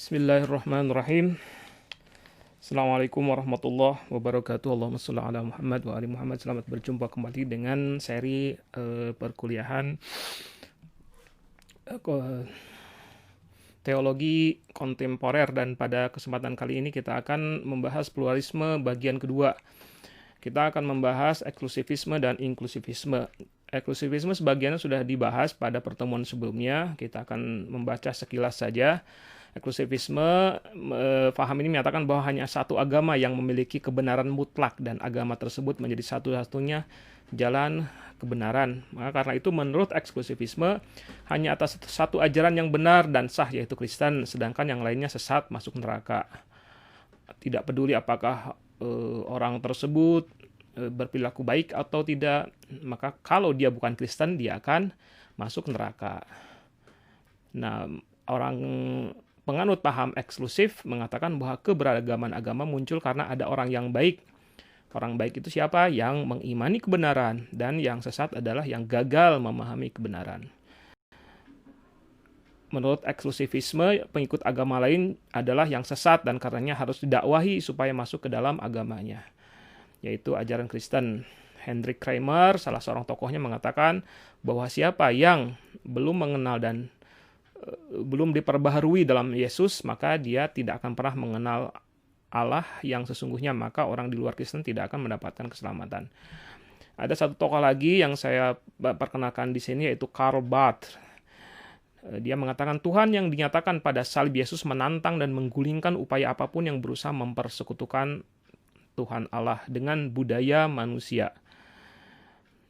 Bismillahirrahmanirrahim. Assalamualaikum warahmatullahi wabarakatuh. Allahumma sholli ala Muhammad wa ali Muhammad. Selamat berjumpa kembali dengan seri perkuliahan teologi kontemporer, dan pada kesempatan kali ini kita akan membahas pluralisme bagian kedua. Kita akan membahas eksklusivisme dan inklusivisme. Eksklusivisme sebagiannya sudah dibahas pada pertemuan sebelumnya. Kita akan membaca sekilas saja. Eksklusivisme, paham ini menyatakan bahwa hanya satu agama yang memiliki kebenaran mutlak dan agama tersebut menjadi satu-satunya jalan kebenaran. Maka karena itu menurut eksklusivisme hanya atas satu ajaran yang benar dan sah, yaitu Kristen, sedangkan yang lainnya sesat, masuk neraka. Tidak peduli apakah orang tersebut berperilaku baik atau tidak, maka kalau dia bukan Kristen dia akan masuk neraka. Nah, orang penganut paham eksklusif mengatakan bahwa keberagaman agama muncul karena ada orang yang baik. Orang baik itu siapa? Yang mengimani kebenaran, dan yang sesat adalah yang gagal memahami kebenaran. Menurut eksklusivisme, pengikut agama lain adalah yang sesat dan karenanya harus didakwahi supaya masuk ke dalam agamanya, yaitu ajaran Kristen. Hendrik Kramer, salah seorang tokohnya, mengatakan bahwa siapa yang belum mengenal dan belum diperbaharui dalam Yesus, maka dia tidak akan pernah mengenal Allah yang sesungguhnya, maka orang di luar Kristen tidak akan mendapatkan keselamatan. Ada satu tokoh lagi yang saya perkenalkan di sini, yaitu Karl Barth. Dia mengatakan Tuhan yang dinyatakan pada salib Yesus menantang dan menggulingkan upaya apapun yang berusaha mempersekutukan Tuhan Allah dengan budaya manusia.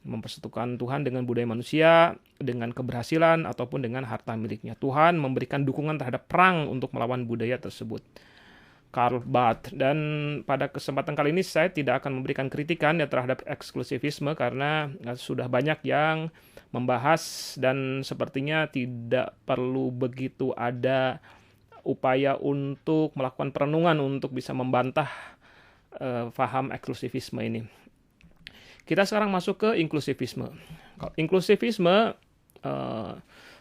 Mempersatukan Tuhan dengan budaya manusia, dengan keberhasilan ataupun dengan harta miliknya. Tuhan memberikan dukungan terhadap perang untuk melawan budaya tersebut. Karl Barth. Dan pada kesempatan kali ini saya tidak akan memberikan kritikan ya terhadap eksklusivisme karena sudah banyak yang membahas dan sepertinya tidak perlu begitu ada upaya untuk melakukan perenungan untuk bisa membantah paham eksklusivisme ini. Kita sekarang masuk ke inklusivisme. Inklusivisme,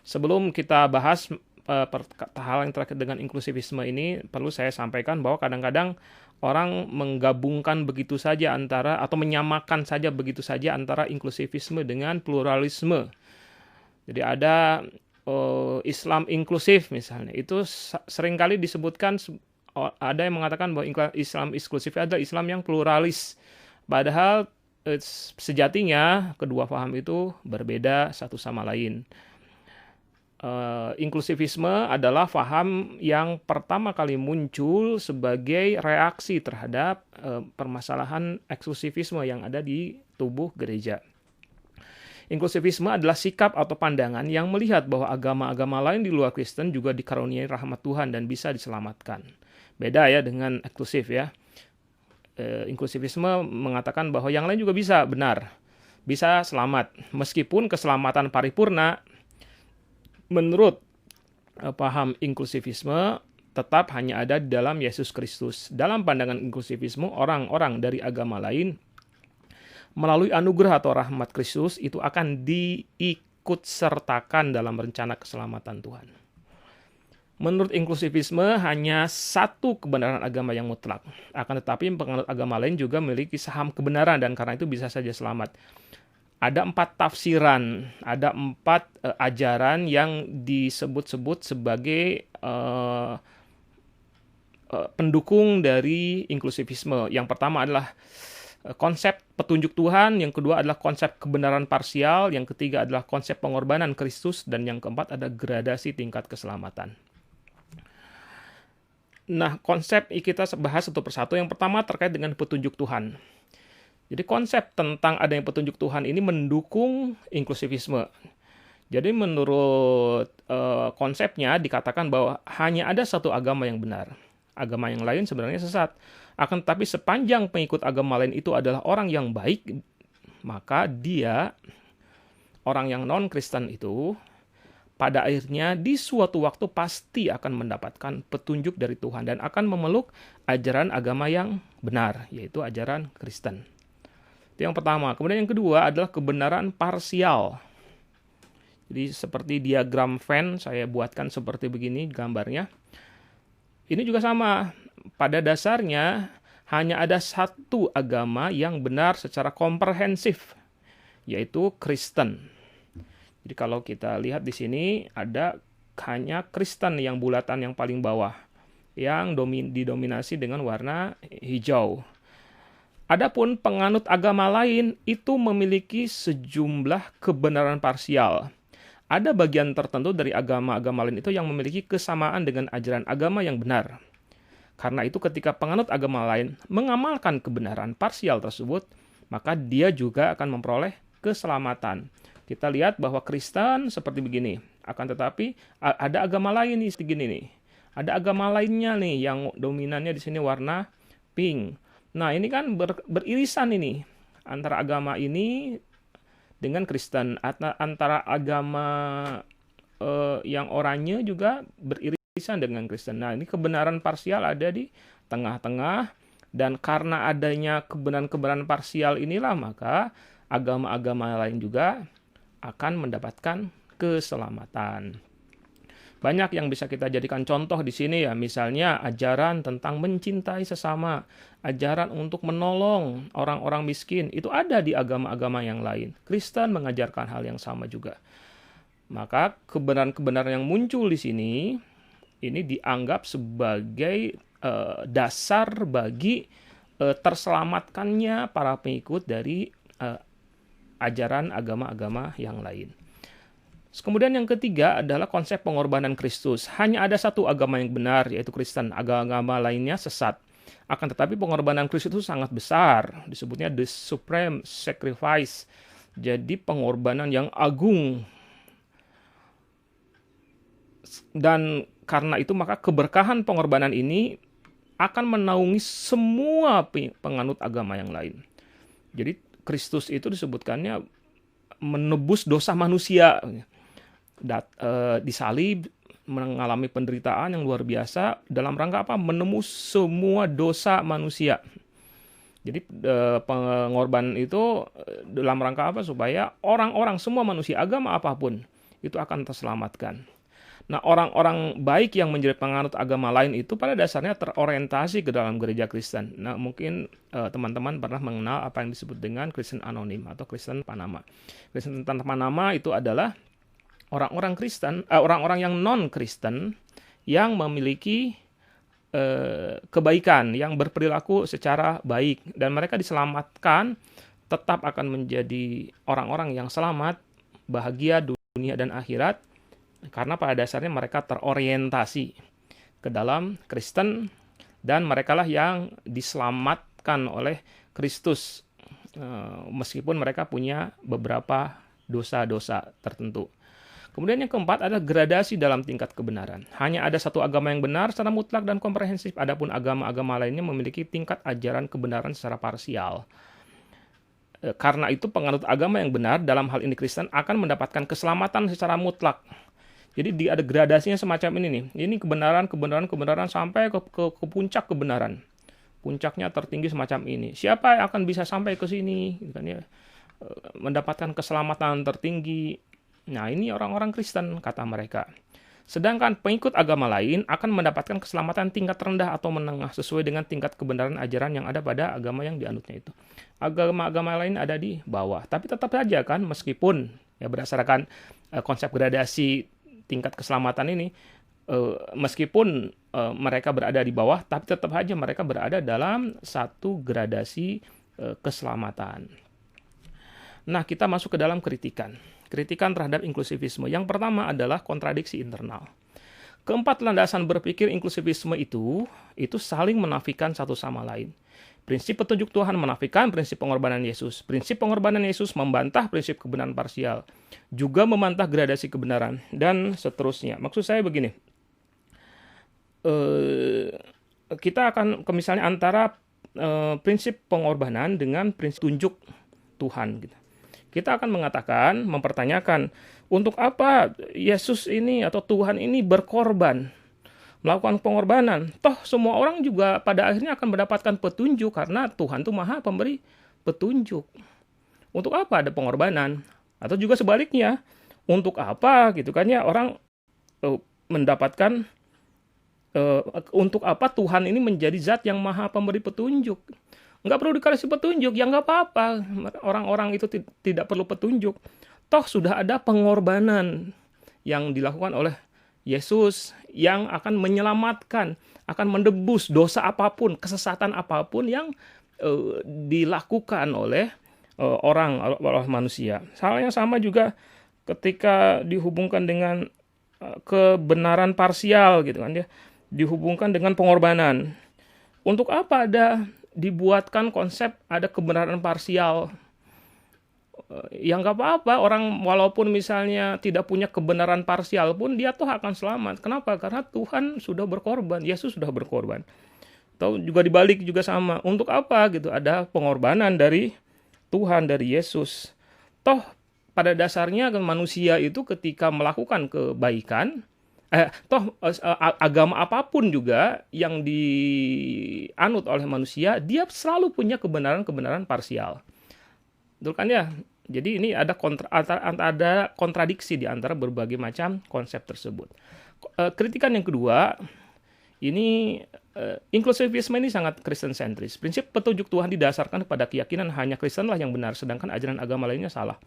sebelum kita bahas hal yang terkait dengan inklusivisme ini, perlu saya sampaikan bahwa kadang-kadang orang menggabungkan begitu saja antara, atau menyamakan saja begitu saja antara inklusivisme dengan pluralisme. Jadi ada Islam inklusif misalnya, itu seringkali disebutkan, ada yang mengatakan bahwa Islam inklusif adalah Islam yang pluralis. Padahal sejatinya kedua paham itu berbeda satu sama lain. Inklusivisme adalah paham yang pertama kali muncul sebagai reaksi terhadap permasalahan eksklusivisme yang ada di tubuh gereja. Inklusivisme adalah sikap atau pandangan yang melihat bahwa agama-agama lain di luar Kristen juga dikaruniai rahmat Tuhan dan bisa diselamatkan. Beda ya dengan eksklusif ya. Inklusivisme mengatakan bahwa yang lain juga bisa benar, bisa selamat. Meskipun keselamatan paripurna menurut paham inklusivisme tetap hanya ada di dalam Yesus Kristus. Dalam pandangan inklusivisme, orang-orang dari agama lain melalui anugerah atau rahmat Kristus itu akan diikut sertakan dalam rencana keselamatan Tuhan. Menurut inklusivisme hanya satu kebenaran agama yang mutlak. Akan tetapi penganut agama lain juga memiliki saham kebenaran dan karena itu bisa saja selamat. Ada 4 tafsiran, ada 4 ajaran yang disebut-sebut sebagai pendukung dari inklusivisme. Yang pertama adalah konsep petunjuk Tuhan, yang kedua adalah konsep kebenaran parsial, yang ketiga adalah konsep pengorbanan Kristus, dan yang keempat ada gradasi tingkat keselamatan. Nah, konsep kita bahas satu persatu. Yang pertama terkait dengan petunjuk Tuhan. Jadi konsep tentang adanya petunjuk Tuhan ini mendukung inklusivisme. Jadi menurut konsepnya dikatakan bahwa hanya ada satu agama yang benar. Agama yang lain sebenarnya sesat. Akan tetapi sepanjang pengikut agama lain itu adalah orang yang baik, maka dia, orang yang non-Kristen itu, pada akhirnya di suatu waktu pasti akan mendapatkan petunjuk dari Tuhan dan akan memeluk ajaran agama yang benar, yaitu ajaran Kristen. Itu yang pertama. Kemudian yang kedua adalah kebenaran parsial. Jadi seperti diagram Venn, saya buatkan seperti begini gambarnya. Ini juga sama. Pada dasarnya hanya ada satu agama yang benar secara komprehensif, yaitu Kristen. Jadi kalau kita lihat di sini ada hanya Kristen yang bulatan yang paling bawah, yang didominasi dengan warna hijau. Adapun penganut agama lain itu memiliki sejumlah kebenaran parsial. Ada bagian tertentu dari agama-agama lain itu yang memiliki kesamaan dengan ajaran agama yang benar. Karena itu ketika penganut agama lain mengamalkan kebenaran parsial tersebut, maka dia juga akan memperoleh keselamatan. Kita lihat bahwa Kristen seperti begini. Akan tetapi ada agama lain nih segini nih. Ada agama lainnya nih yang dominannya di sini warna pink. Nah, ini kan beririsan ini antara agama ini dengan Kristen, antara agama yang oranye juga beririsan dengan Kristen. Nah, ini kebenaran parsial ada di tengah-tengah, dan karena adanya kebenaran-kebenaran parsial inilah maka agama-agama lain juga akan mendapatkan keselamatan. Banyak yang bisa kita jadikan contoh di sini ya, misalnya ajaran tentang mencintai sesama, ajaran untuk menolong orang-orang miskin, itu ada di agama-agama yang lain. Kristen mengajarkan hal yang sama juga. Maka kebenaran-kebenaran yang muncul di sini, ini dianggap sebagai dasar bagi terselamatkannya para pengikut dari ajaran agama-agama yang lain. Kemudian yang ketiga adalah konsep pengorbanan Kristus. Hanya ada satu agama yang benar, yaitu Kristen. Agama-agama lainnya sesat. Akan tetapi pengorbanan Kristus itu sangat besar. Disebutnya the supreme sacrifice. Jadi pengorbanan yang agung. Dan karena itu maka keberkahan pengorbanan ini akan menaungi semua penganut agama yang lain. Jadi Kristus itu disebutkannya menebus dosa manusia. Disalib, mengalami penderitaan yang luar biasa dalam rangka apa? Menembus semua dosa manusia. Jadi pengorbanan itu dalam rangka apa? Supaya orang-orang, semua manusia, agama apapun, itu akan terselamatkan. Nah, orang-orang baik yang menjadi penganut agama lain itu pada dasarnya terorientasi ke dalam gereja Kristen. Nah, mungkin teman-teman pernah mengenal apa yang disebut dengan Kristen Anonim atau Kristen Panama. Kristen Panama itu adalah orang-orang Kristen, orang-orang yang non-Kristen yang memiliki kebaikan, yang berperilaku secara baik, dan mereka diselamatkan, tetap akan menjadi orang-orang yang selamat, bahagia dunia dan akhirat, karena pada dasarnya mereka terorientasi ke dalam Kristen, dan merekalah yang diselamatkan oleh Kristus, meskipun mereka punya beberapa dosa-dosa tertentu. Kemudian yang keempat adalah gradasi dalam tingkat kebenaran. Hanya ada satu agama yang benar secara mutlak dan komprehensif. Adapun agama-agama lainnya memiliki tingkat ajaran kebenaran secara parsial. Karena itu penganut agama yang benar, dalam hal ini Kristen, akan mendapatkan keselamatan secara mutlak. Jadi ada gradasinya semacam ini nih. Ini kebenaran sampai ke puncak kebenaran. Puncaknya tertinggi semacam ini. Siapa yang akan bisa sampai ke sini? Mendapatkan keselamatan tertinggi. Nah, ini orang-orang Kristen, kata mereka. Sedangkan pengikut agama lain akan mendapatkan keselamatan tingkat rendah atau menengah sesuai dengan tingkat kebenaran ajaran yang ada pada agama yang dianutnya itu. Agama-agama lain ada di bawah. Tapi tetap saja kan, meskipun ya berdasarkan konsep gradasi tingkat keselamatan ini, meskipun mereka berada di bawah, tapi tetap saja mereka berada dalam satu gradasi keselamatan. Nah, kita masuk ke dalam kritikan. Kritikan terhadap inklusivisme. Yang pertama adalah kontradiksi internal. Keempat landasan berpikir inklusivisme itu saling menafikan satu sama lain. Prinsip petunjuk Tuhan menafikan prinsip pengorbanan Yesus. Prinsip pengorbanan Yesus membantah prinsip kebenaran parsial. Juga membantah gradasi kebenaran. Dan seterusnya. Maksud saya begini. Kita akan misalnya antara prinsip pengorbanan dengan prinsip tunjuk Tuhan gitu. Kita akan mengatakan, mempertanyakan, untuk apa Yesus ini atau Tuhan ini berkorban, melakukan pengorbanan? Toh semua orang juga pada akhirnya akan mendapatkan petunjuk, karena Tuhan itu maha pemberi petunjuk. Untuk apa ada pengorbanan? Atau juga sebaliknya, untuk apa gitu kan ya orang mendapatkan untuk apa Tuhan ini menjadi zat yang maha pemberi petunjuk? Nggak perlu dikasih petunjuk, ya nggak apa-apa. Orang-orang itu tidak perlu petunjuk. Toh sudah ada pengorbanan yang dilakukan oleh Yesus yang akan menyelamatkan, akan menebus dosa apapun, kesesatan apapun yang dilakukan oleh oleh manusia. Hal yang sama juga ketika dihubungkan dengan kebenaran parsial gitu kan ya, dihubungkan dengan pengorbanan. Untuk apa dibuatkan konsep ada kebenaran parsial? Ya nggak apa-apa, orang walaupun misalnya tidak punya kebenaran parsial pun dia tuh akan selamat. Kenapa? Karena Tuhan sudah berkorban, Yesus sudah berkorban. Atau juga dibalik juga sama. Untuk apa gitu? Ada pengorbanan dari Tuhan, dari Yesus. Toh pada dasarnya manusia itu ketika melakukan kebaikan, agama apapun juga yang dianut oleh manusia, dia selalu punya kebenaran-kebenaran parsial. Betul kan ya? Jadi ini ada kontradiksi di antara berbagai macam konsep tersebut. Kritikan yang kedua, ini inklusivisme ini sangat Kristen sentris. Prinsip petunjuk Tuhan didasarkan pada keyakinan hanya Kristenlah yang benar, sedangkan ajaran agama lainnya salah.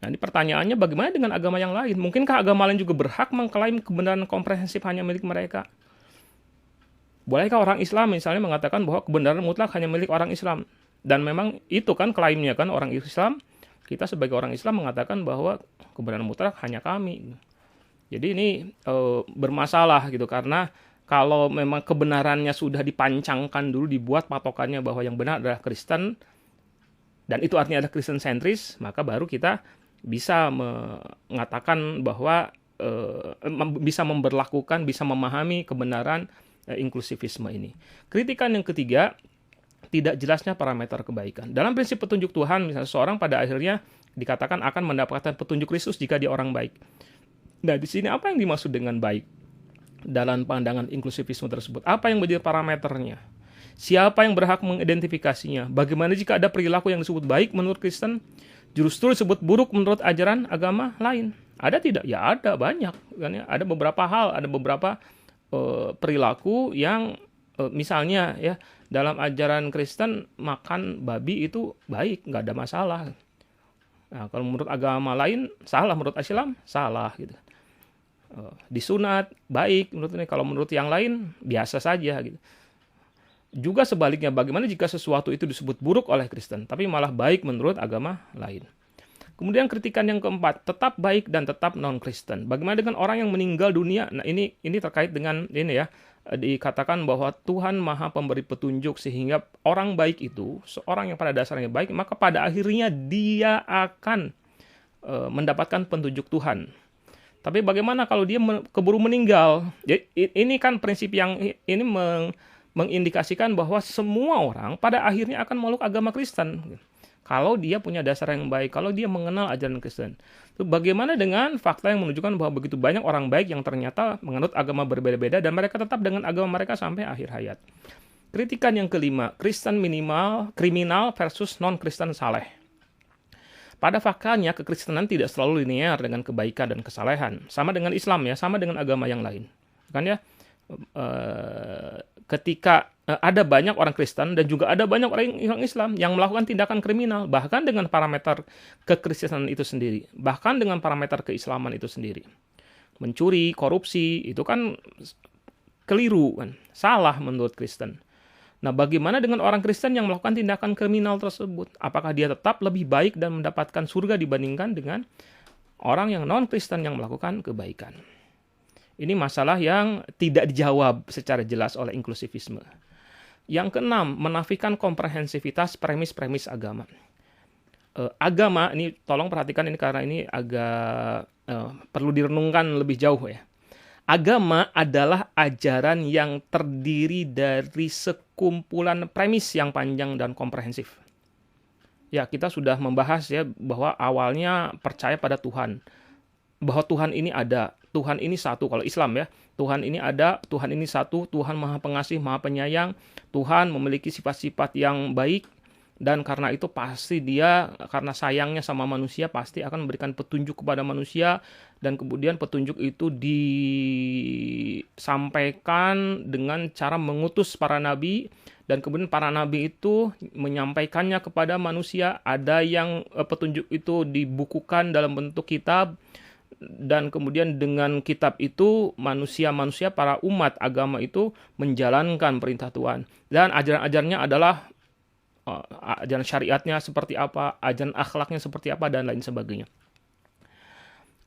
Nah, ini pertanyaannya bagaimana dengan agama yang lain? Mungkinkah agama lain juga berhak mengklaim kebenaran komprehensif hanya milik mereka? Bolehkah orang Islam misalnya mengatakan bahwa kebenaran mutlak hanya milik orang Islam? Dan memang itu kan klaimnya kan orang Islam, kita sebagai orang Islam mengatakan bahwa kebenaran mutlak hanya kami. Jadi ini bermasalah gitu, karena kalau memang kebenarannya sudah dipancangkan dulu, dibuat patokannya bahwa yang benar adalah Kristen, dan itu artinya adalah Kristen sentris, maka baru kita bisa mengatakan bahwa bisa memberlakukan, bisa memahami kebenaran inklusivisme ini. Kritikan yang ketiga, tidak jelasnya parameter kebaikan. Dalam prinsip petunjuk Tuhan, misalnya seseorang pada akhirnya dikatakan akan mendapatkan petunjuk Kristus jika dia orang baik. Nah, di sini apa yang dimaksud dengan baik dalam pandangan inklusivisme tersebut? Apa yang menjadi parameternya? Siapa yang berhak mengidentifikasinya? Bagaimana jika ada perilaku yang disebut baik menurut Kristen, justru disebut buruk menurut ajaran agama lain? Ada tidak? Ya ada, banyak. Ada beberapa hal, ada beberapa perilaku yang misalnya ya dalam ajaran Kristen makan babi itu baik, nggak ada masalah. Nah, kalau menurut agama lain salah, menurut Islam salah gitu. Disunat baik menurut ini, kalau menurut yang lain biasa saja gitu. Juga sebaliknya, bagaimana jika sesuatu itu disebut buruk oleh Kristen, tapi malah baik menurut agama lain? Kemudian kritikan yang keempat, tetap baik dan tetap non-Kristen. Bagaimana dengan orang yang meninggal dunia? Nah, ini terkait dengan ini ya, dikatakan bahwa Tuhan maha pemberi petunjuk, sehingga orang baik itu, seorang yang pada dasarnya baik, maka pada akhirnya dia akan mendapatkan petunjuk Tuhan. Tapi bagaimana kalau dia keburu meninggal? Ini kan prinsip yang ini mengindikasikan bahwa semua orang pada akhirnya akan memeluk agama Kristen. Kalau dia punya dasar yang baik, kalau dia mengenal ajaran Kristen. Bagaimana dengan fakta yang menunjukkan bahwa begitu banyak orang baik yang ternyata menganut agama berbeda-beda dan mereka tetap dengan agama mereka sampai akhir hayat? Kritikan yang kelima, Kristen minimal, kriminal versus non-Kristen saleh. Pada faktanya, kekristenan tidak selalu linear dengan kebaikan dan kesalehan. Sama dengan Islam ya, sama dengan agama yang lain. Kan ya? Ketika ada banyak orang Kristen dan juga ada banyak orang Islam yang melakukan tindakan kriminal, bahkan dengan parameter kekristenan itu sendiri, bahkan dengan parameter keislaman itu sendiri. Mencuri, korupsi, itu kan keliru, kan? Salah menurut Kristen. Nah, bagaimana dengan orang Kristen yang melakukan tindakan kriminal tersebut? Apakah dia tetap lebih baik dan mendapatkan surga dibandingkan dengan orang yang non-Kristen yang melakukan kebaikan? Ini masalah yang tidak dijawab secara jelas oleh inklusivisme. Yang keenam, menafikan komprehensivitas premis-premis agama. Agama, ini tolong perhatikan ini karena ini agak perlu direnungkan lebih jauh ya. Agama adalah ajaran yang terdiri dari sekumpulan premis yang panjang dan komprehensif. Ya, kita sudah membahas ya bahwa awalnya percaya pada Tuhan. Bahwa Tuhan ini ada, Tuhan ini satu. Kalau Islam ya, Tuhan ini ada, Tuhan ini satu, Tuhan maha pengasih, maha penyayang, Tuhan memiliki sifat-sifat yang baik, Dan karena itu pasti dia, karena sayangnya sama manusia, pasti akan memberikan petunjuk kepada manusia. Dan kemudian petunjuk itu disampaikan dengan cara mengutus para nabi. Dan kemudian para nabi itu menyampaikannya kepada manusia. Ada yang petunjuk itu dibukukan dalam bentuk kitab. Dan kemudian dengan kitab itu manusia-manusia, para umat agama itu menjalankan perintah Tuhan. Dan ajaran-ajarannya adalah ajaran syariatnya seperti apa, ajaran akhlaknya seperti apa, dan lain sebagainya.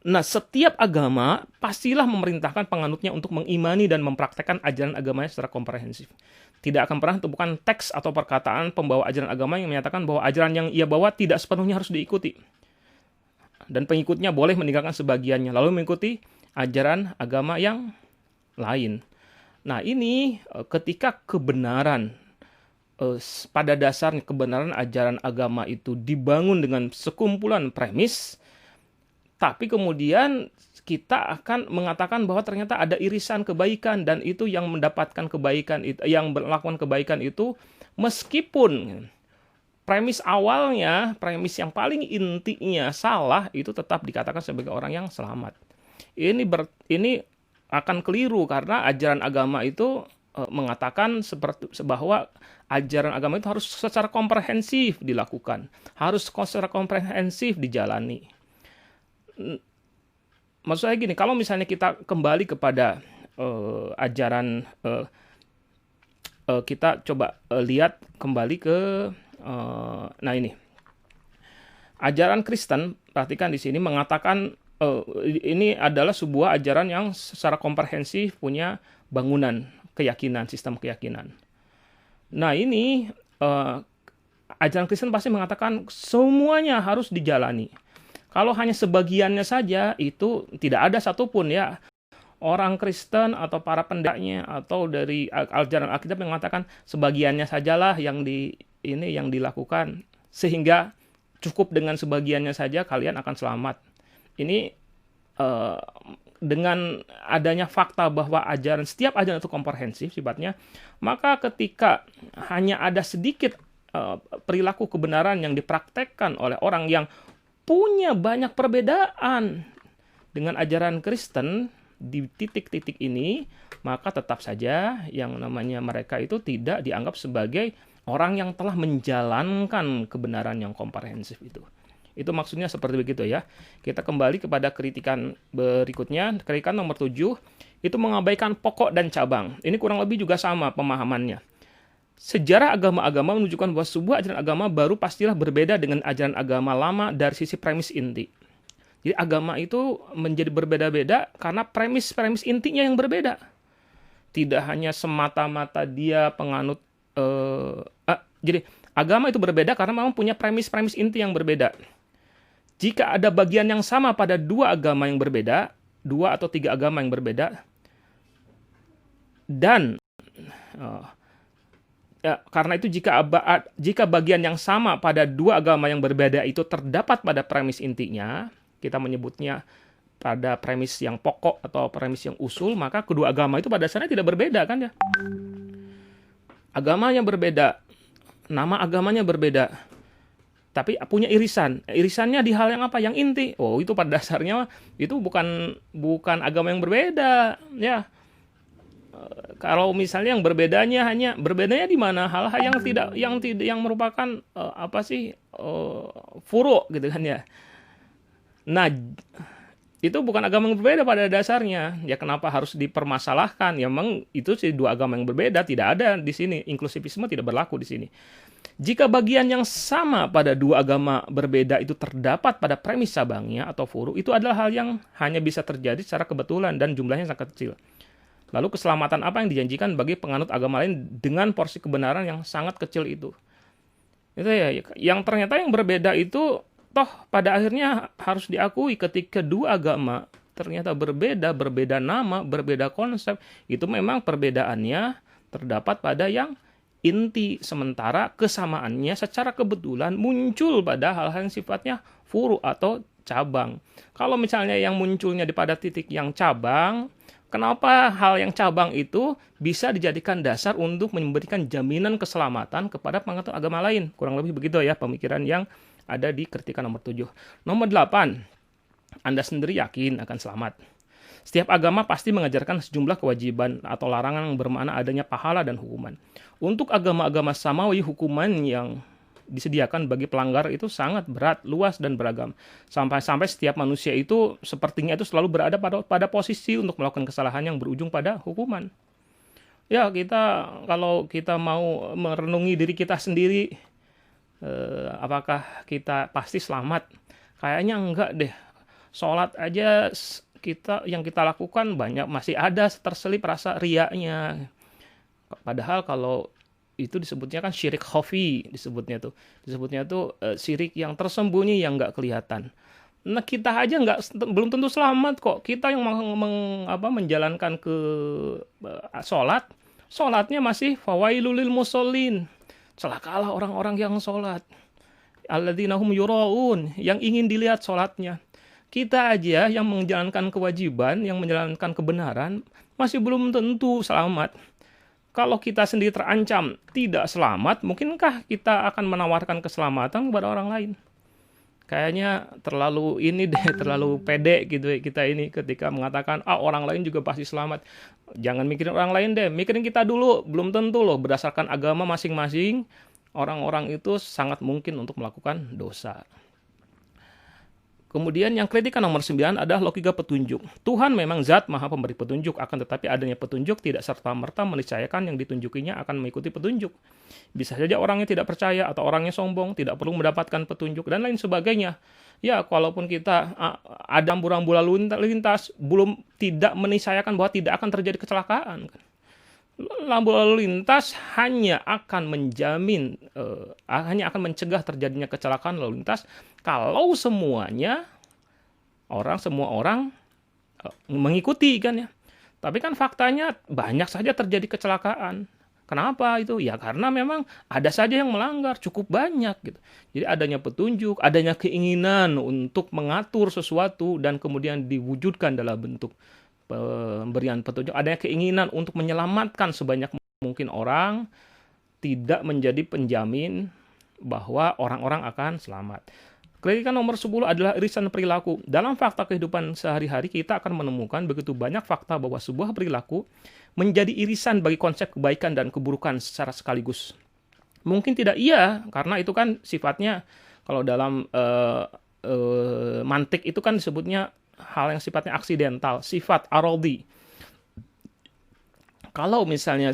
Nah, setiap agama pastilah memerintahkan penganutnya untuk mengimani dan mempraktekkan ajaran agamanya secara komprehensif. Tidak akan pernah temukan teks atau perkataan pembawa ajaran agama yang menyatakan bahwa ajaran yang ia bawa tidak sepenuhnya harus diikuti. Dan pengikutnya boleh meninggalkan sebagiannya, lalu mengikuti ajaran agama yang lain. Nah, ini ketika kebenaran, pada dasarnya kebenaran ajaran agama itu dibangun dengan sekumpulan premis, tapi kemudian kita akan mengatakan bahwa ternyata ada irisan kebaikan, dan itu yang mendapatkan kebaikan, yang melakukan kebaikan itu, meskipun premis awalnya, premis yang paling intinya salah, itu tetap dikatakan sebagai orang yang selamat. Ini akan keliru karena ajaran agama itu mengatakan bahwa ajaran agama itu harus secara komprehensif dilakukan, harus secara komprehensif dijalani. Maksud saya gini, kalau misalnya kita kembali kepada ajaran, kita coba lihat kembali ke, nah ini, ajaran Kristen, perhatikan di sini mengatakan ini adalah sebuah ajaran yang secara komprehensif punya bangunan keyakinan, sistem keyakinan. Nah, ini ajaran Kristen pasti mengatakan semuanya harus dijalani. Kalau hanya sebagiannya saja, itu tidak ada satupun ya orang Kristen atau para pendaknya atau dari ajaran Alkitab yang mengatakan sebagiannya sajalah yang dilakukan, sehingga cukup dengan sebagiannya saja kalian akan selamat. Ini dengan adanya fakta bahwa setiap ajaran itu komprehensif sifatnya, maka ketika hanya ada sedikit perilaku kebenaran yang dipraktekkan oleh orang yang punya banyak perbedaan dengan ajaran Kristen di titik-titik ini, maka tetap saja yang namanya mereka itu tidak dianggap sebagai orang yang telah menjalankan kebenaran yang komprehensif itu. Itu maksudnya seperti begitu ya. Kita kembali kepada kritikan berikutnya. Kritikan nomor 7, itu mengabaikan pokok dan cabang. Ini kurang lebih juga sama pemahamannya. Sejarah agama-agama menunjukkan bahwa sebuah ajaran agama baru pastilah berbeda dengan ajaran agama lama dari sisi premis inti. Jadi agama itu menjadi berbeda-beda karena premis-premis intinya yang berbeda. Tidak hanya semata-mata dia penganut. Jadi agama itu berbeda karena memang punya premis-premis inti yang berbeda. Jika ada bagian yang sama pada dua agama yang berbeda, 2 atau 3 agama yang berbeda, dan karena itu jika bagian yang sama pada 2 agama yang berbeda itu terdapat pada premis intinya, kita menyebutnya pada premis yang pokok atau premis yang usul, maka kedua agama itu pada dasarnya tidak berbeda kan ya. Agamanya berbeda, nama agamanya berbeda, tapi punya irisan. Irisannya di hal yang apa? Yang inti. Oh, itu pada dasarnya itu bukan agama yang berbeda, ya. Kalau misalnya yang berbedanya di mana? Hal-hal yang merupakan furu gitu kan ya. Nah, itu bukan agama yang berbeda pada dasarnya. Ya kenapa harus dipermasalahkan? Ya memang itu sih 2 agama yang berbeda, tidak ada di sini. Inklusivisme tidak berlaku di sini. Jika bagian yang sama pada 2 agama berbeda itu terdapat pada premis cabangnya atau furu, itu adalah hal yang hanya bisa terjadi secara kebetulan dan jumlahnya sangat kecil. Lalu keselamatan apa yang dijanjikan bagi penganut agama lain dengan porsi kebenaran yang sangat kecil itu? Itu ya, yang ternyata yang berbeda itu toh pada akhirnya harus diakui ketika 2 agama ternyata berbeda nama, berbeda konsep, itu memang perbedaannya terdapat pada yang inti, sementara kesamaannya secara kebetulan muncul pada hal-hal yang sifatnya furu atau cabang. Kalau misalnya yang munculnya pada titik yang cabang, Kenapa hal yang cabang itu bisa dijadikan dasar untuk memberikan jaminan keselamatan kepada penganut agama lain? Kurang lebih begitu ya pemikiran yang ada di kritikan nomor 7. Nomor 8, Anda sendiri yakin akan selamat. Setiap agama pasti mengajarkan sejumlah kewajiban atau larangan yang bermakna adanya pahala dan hukuman. Untuk agama-agama samawi, hukuman yang disediakan bagi pelanggar itu sangat berat, luas, dan beragam. Sampai-sampai setiap manusia itu sepertinya itu selalu berada pada posisi untuk melakukan kesalahan yang berujung pada hukuman. Ya, kalau kita mau merenungi diri kita sendiri, apakah kita pasti selamat? Kayaknya enggak deh. Sholat aja yang kita lakukan banyak masih ada terselip rasa riaknya. Padahal kalau itu disebutnya kan syirik khafi, disebutnya tuh syirik yang tersembunyi yang nggak kelihatan. Nah, kita aja belum tentu selamat kok. Kita yang menjalankan ke sholatnya masih fawailul lil musallin. Celakalah orang-orang yang sholat. Alladzina hum yuraun, yang ingin dilihat sholatnya. Kita aja yang menjalankan kewajiban, yang menjalankan kebenaran, masih belum tentu selamat. Kalau kita sendiri terancam tidak selamat, mungkinkah kita akan menawarkan keselamatan kepada orang lain? Kayaknya terlalu pede gitu ya kita ini ketika mengatakan, orang lain juga pasti selamat. Jangan mikirin orang lain deh, mikirin kita dulu. Belum tentu loh, berdasarkan agama masing-masing, orang-orang itu sangat mungkin untuk melakukan dosa. Kemudian yang kritikan nomor 9 adalah logika petunjuk. Tuhan memang zat maha pemberi petunjuk, akan tetapi adanya petunjuk tidak serta-merta meniscayakan yang ditunjukinya akan mengikuti petunjuk. Bisa saja orangnya tidak percaya atau orangnya sombong, tidak perlu mendapatkan petunjuk, dan lain sebagainya. Ya, walaupun kita ada rambu-rambu lalu lintas, belum tidak meniscayakan bahwa tidak akan terjadi kecelakaan. Lampu lalu lintas hanya akan mencegah terjadinya kecelakaan lalu lintas kalau semua orang mengikuti kan ya. Tapi kan faktanya banyak saja terjadi kecelakaan. Kenapa itu? Ya karena memang ada saja yang melanggar, cukup banyak gitu. Jadi adanya petunjuk, adanya keinginan untuk mengatur sesuatu dan kemudian diwujudkan dalam bentuk pemberian petunjuk, adanya keinginan untuk menyelamatkan sebanyak mungkin orang, tidak menjadi penjamin bahwa orang-orang akan selamat. Kritikan nomor 10 adalah irisan perilaku. Dalam fakta kehidupan sehari-hari kita akan menemukan begitu banyak fakta bahwa sebuah perilaku menjadi irisan bagi konsep kebaikan dan keburukan secara sekaligus. Mungkin tidak iya, karena itu kan sifatnya kalau dalam mantik itu kan disebutnya hal yang sifatnya aksidental, sifat arodi. Kalau misalnya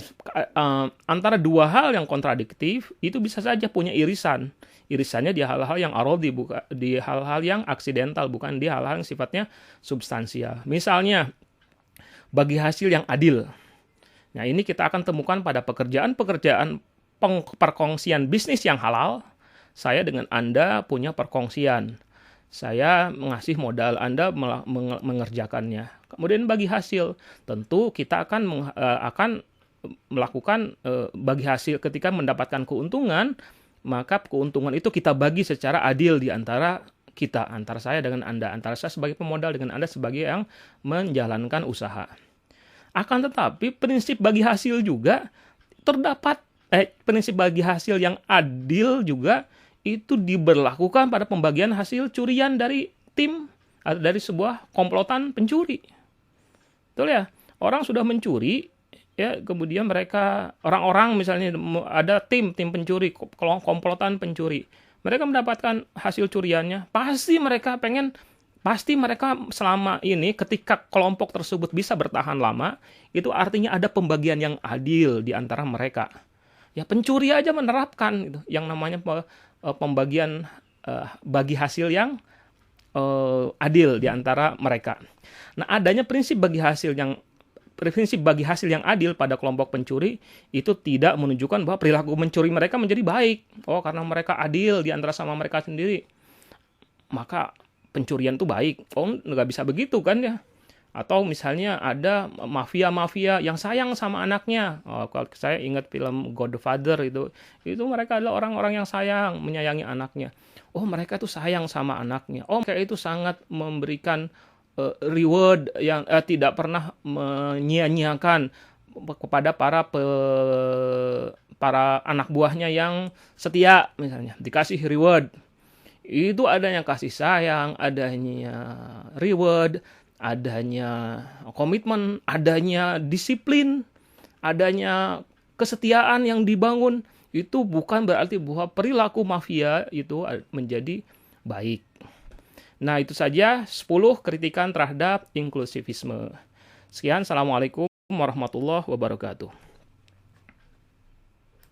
antara dua hal yang kontradiktif, itu bisa saja punya irisan. Irisannya di hal-hal yang arodi, bukan di hal-hal yang aksidental, bukan di hal-hal yang sifatnya substansial. Misalnya, bagi hasil yang adil. Nah, ini kita akan temukan pada pekerjaan-pekerjaan perkongsian bisnis yang halal. Saya dengan Anda punya perkongsian. Saya mengasih modal, Anda mengerjakannya. Kemudian bagi hasil, tentu kita akan melakukan bagi hasil ketika mendapatkan keuntungan, maka keuntungan itu kita bagi secara adil di antara kita, antara saya dengan Anda, antara saya sebagai pemodal dengan Anda sebagai yang menjalankan usaha. Akan tetapi prinsip bagi hasil juga terdapat, prinsip bagi hasil yang adil juga itu diberlakukan pada pembagian hasil curian dari tim atau dari sebuah komplotan pencuri. Betul ya? Orang sudah mencuri, ya kemudian orang-orang misalnya ada tim pencuri, komplotan pencuri. Mereka mendapatkan hasil curiannya, pasti mereka selama ini ketika kelompok tersebut bisa bertahan lama, itu artinya ada pembagian yang adil di antara mereka. Ya pencuri aja menerapkan gitu, yang namanya pembagian bagi hasil yang adil di antara mereka. Nah, adanya prinsip bagi hasil yang adil pada kelompok pencuri itu tidak menunjukkan bahwa perilaku mencuri mereka menjadi baik. Karena mereka adil di antara sama mereka sendiri, maka pencurian itu baik. Nggak bisa begitu kan ya. Atau misalnya ada mafia-mafia yang sayang sama anaknya. Kalau saya ingat film Godfather itu mereka adalah orang-orang yang menyayangi anaknya. Mereka itu sayang sama anaknya. Mereka itu sangat memberikan reward yang tidak pernah menyia-nyiakan kepada para anak buahnya yang setia, misalnya dikasih reward. Itu adanya kasih sayang, adanya reward, adanya komitmen, adanya disiplin, adanya kesetiaan yang dibangun. Itu bukan berarti bahwa perilaku mafia itu menjadi baik. Nah, itu saja 10 kritikan terhadap inklusivisme. Sekian, Assalamualaikum warahmatullahi wabarakatuh.